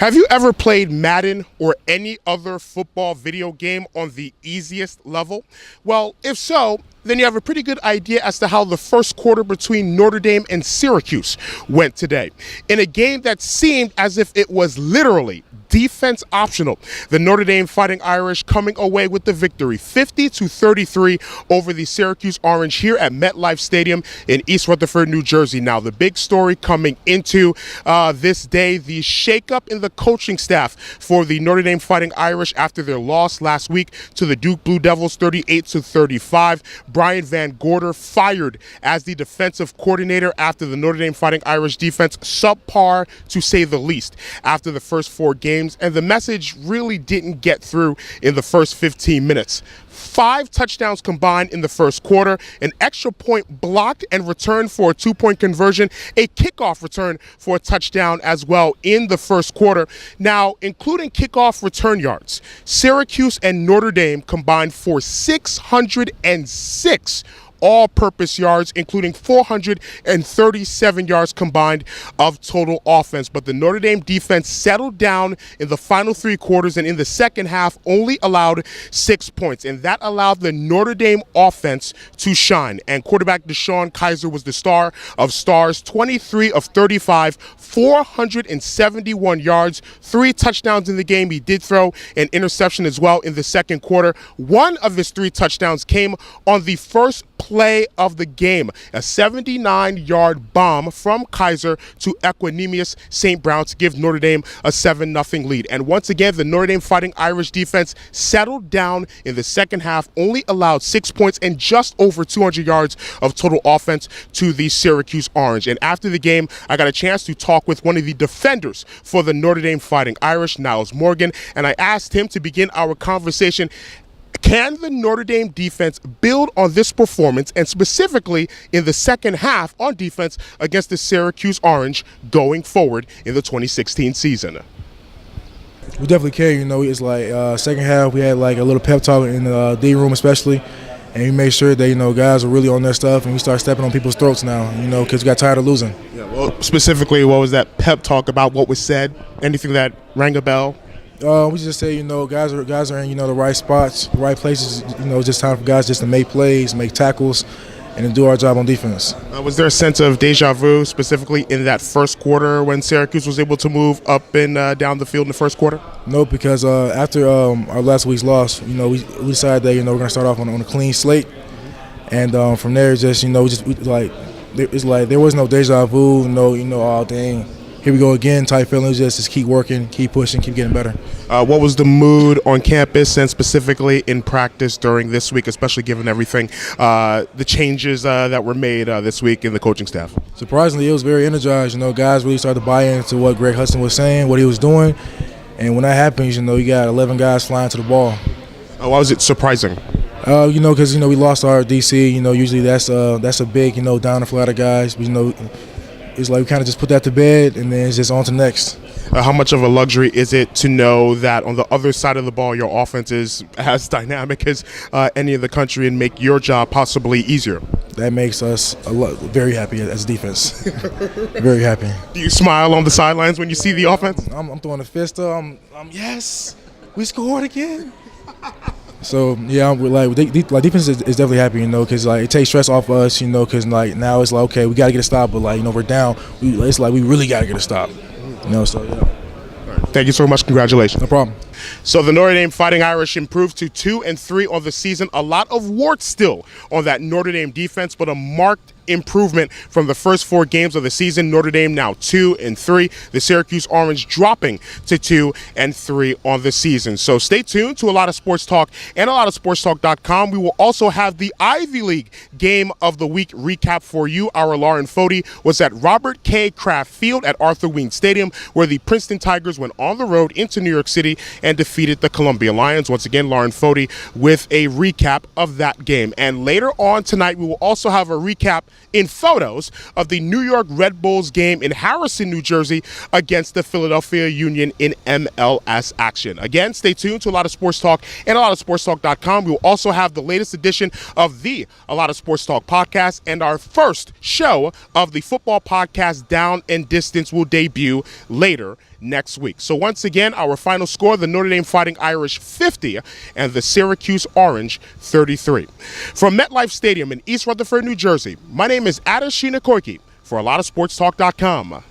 Have you ever played Madden or any other football video game on the easiest level? Well, if so, then you have a pretty good idea as to how the first quarter between Notre Dame and Syracuse went today. In a game that seemed as if it was literally defense optional, the Notre Dame Fighting Irish coming away with the victory, 50-33 over the Syracuse Orange here at MetLife Stadium in East Rutherford, New Jersey. Now, the big story coming into this day, the shakeup in the coaching staff for the Notre Dame Fighting Irish after their loss last week to the Duke Blue Devils, 38-35. Brian VanGorder fired as the defensive coordinator after the Notre Dame Fighting Irish defense subpar, to say the least, after the first 4 games, and the message really didn't get through in the first 15 minutes. 5 touchdowns combined in the first quarter, an extra point blocked and returned for a 2-point conversion, a kickoff return for a touchdown as well in the first quarter. Now, including kickoff return yards, Syracuse and Notre Dame combined for 606 all-purpose yards, including 437 yards combined of total offense. But the Notre Dame defense settled down in the final 3 quarters, and in the second half only allowed 6 points. And that allowed the Notre Dame offense to shine. And quarterback Deshaun Kaiser was the star of stars, 23 of 35, 471 yards, 3 touchdowns in the game. He did throw an interception as well in the second quarter. One of his 3 touchdowns came on the first play of the game, a 79-yard bomb from Kaiser to Equanimous St. Brown to give Notre Dame a 7-0 lead. And once again, the Notre Dame Fighting Irish defense settled down in the second half, only allowed 6 points and just over 200 yards of total offense to the Syracuse Orange. And after the game, I got a chance to talk with one of the defenders for the Notre Dame Fighting Irish, Nyles Morgan, and I asked him to begin our conversation. Can the Notre Dame defense build on this performance, and specifically in the second half on defense against the Syracuse Orange going forward in the 2016 season? We definitely can. You know, it's like second half we had like a little pep talk in the D room especially, and we made sure that, you know, guys are really on their stuff, and we start stepping on people's throats now, you know, because we got tired of losing. Yeah, well, specifically, what was that pep talk about? What was said? Anything that rang a bell? We just say, you know, guys are in, you know, the right spots, the right places. You know, it's just time for guys just to make plays, make tackles, and to do our job on defense. Was there a sense of deja vu, specifically in that first quarter when Syracuse was able to move up and down the field in the first quarter? No, because after our last week's loss, you know, we decided that, you know, we're gonna start off on a clean slate, and from there, just, you know, it's like there was no deja vu, no, you know, oh dang, here we go again type feeling. Just keep working, keep pushing, keep getting better. What was the mood on campus and specifically in practice during this week, especially given everything, the changes that were made this week in the coaching staff? Surprisingly, it was very energized. You know, guys really started to buy into what Greg Hudson was saying, what he was doing, and when that happens, you know, you got 11 guys flying to the ball. Why was it surprising? You know, because, you know, we lost our DC. You know, usually that's a big, you know, downer for a lot of guys. But, you know, it's like we kind of just put that to bed, and then it's just on to next. How much of a luxury is it to know that on the other side of the ball, your offense is as dynamic as any in the country and make your job possibly easier? That makes us very happy as defense. Very happy. Do you smile on the sidelines when you see the offense? I'm throwing a fist up. Yes, we scored again. So yeah, defense is definitely happy, you know, because like it takes stress off of us, you know, because like now it's like, okay, we got to get a stop, but like, you know, we're down. It's like we really got to get a stop, you know. So yeah. Thank you so much. Congratulations. No problem. So the Notre Dame Fighting Irish improved to 2-3 on the season. A lot of warts still on that Notre Dame defense, but a marked improvement from the first 4 games of the season. Notre Dame now 2-3. The Syracuse Orange dropping to 2-3 on the season. So stay tuned to A Lot of Sports Talk and ALOTofSportsTalk.com. We will also have the Ivy League Game of the Week recap for you. Our Lauren Foti was at Robert K. Kraft Field at Arthur Wien Stadium, where the Princeton Tigers went on the road into New York City and defeated the Columbia Lions. Once again, Lauren Foti with a recap of that game. And later on tonight, we will also have a recap in photos of the New York Red Bulls game in Harrison, New Jersey against the Philadelphia Union in MLS action. Again, stay tuned to A Lot of Sports Talk and ALOTofSportsTalk.com. We will also have the latest edition of the A Lot of Sports Talk podcast, and our first show of the football podcast Down and Distance will debut later next week. So once again, our final score, the Notre Dame Fighting Irish 50 and the Syracuse Orange 33. From MetLife Stadium in East Rutherford, New Jersey, my name is Adeshina Koike for ALOTOSportsTalk.com.